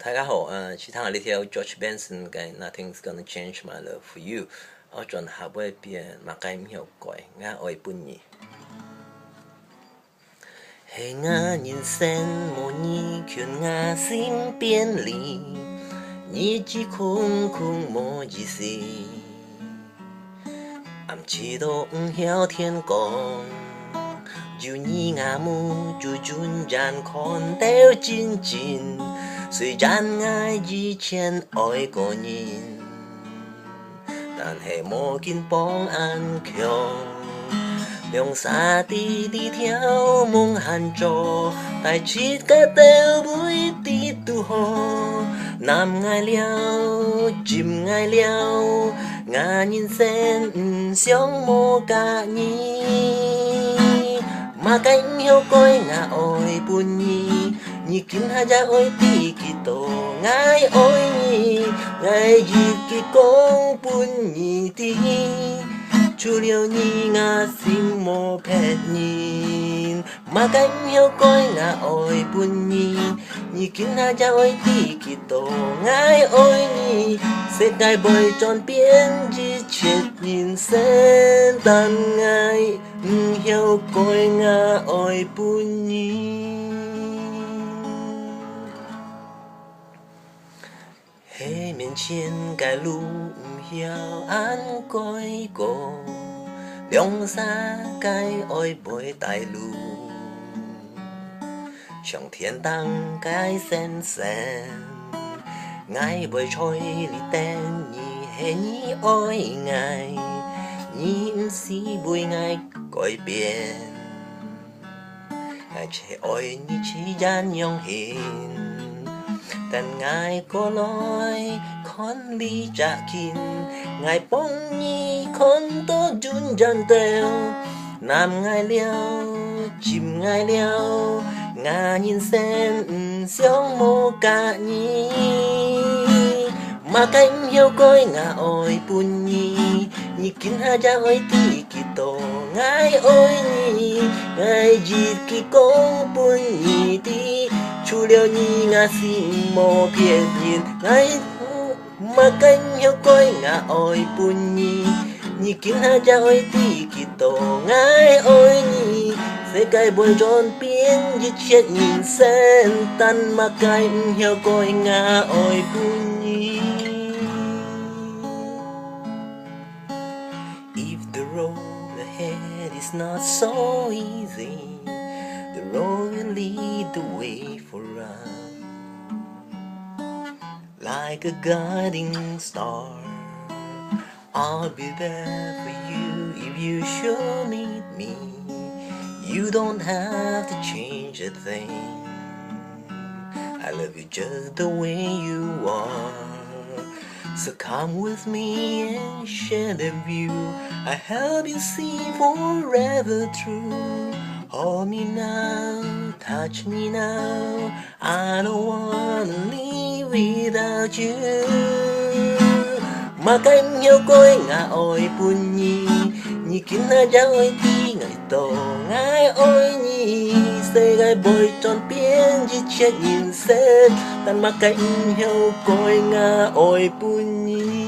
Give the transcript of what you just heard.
大家好，其他呢條 George Benson 嘅 Nothing's Gonna Change My Love For You，我盡下會變馬街唔曉改，我愛本意。係我人生無你勸我心變離，日子空空無意思，暗知道唔曉天光。就你我目就盡然看到真真，雖然我以前愛過人，但係無見幫安強。兩沙地呢條夢行咗，但切個都會跌到河。男愛了，金愛了，我人生唔想冇家你。mà cánh hiếu coi ngà ôi buồn nhi nhị kín hai gia ôi tì kỳ tổ ngài ôi nhi ngài gì kỳ con buồn nhi tì chú liêu nhi ngà xin mô phép nhìn mà cánh hiếu coi ngà ôi buồn nhi nhị kín hai gia ôi tì kỳ tổ ngài ôi nhi sẽ gai bơi tròn biến chỉ chết nhìn sen tan ngài hiểu coi ngà ôi buồn nhi hệ miền trên cái lũ hiểu ăn coi cô lòng xa cái ôi bồi tai lũ trong thiên tăng cái sen sen ngài bồi trôi li tên nhị hệ nhị ôi ngài nhị si bồi ngài coi biển ngài chế ôi nhị chỉ gian nhong hiền但ngài có nói con ly trả kín ngài bông nhị con tốt dùn dần tèo nam ngài leo chim ngài leo ngài nhìn xem xiong mô cả nhị mà cánh hiếu coi ngà ôi buồn nhị nhị kín ha ra ôi tì kỳ tổ ngài ôi nhị ngài dịt kỳ công buồn nhị tì chú liêu nhị ngà xin mô phiền nhìn ngài mà cánh hiếu coi ngà ôi buồn nhị nhị kín ha ra ôi tì kỳ tổ ngài ôi nhị sẽ cái bồi tròn biến dịt chết nhìn sen tan mà cánh hiếu coi ngà ôi buồn nhị. The road ahead is not so easy. The road will lead the way for us, like a guiding star. I'll be there for you if you should meet me. You don't have to change a thing. I love you just the way you are. So come with me and share the view. I help you see forever through. Hold me now, touch me now. I don't wanna live without you. Mà cánh hiếu coi ngà ôi buồn nhi nhị kín na ra ôi tí ngày tổ ngài ôi nhi sẽ gai bồi tròn biến chỉ chết nhìn xét tan mà cánh hiếu coi ngà ôi buồn nhi.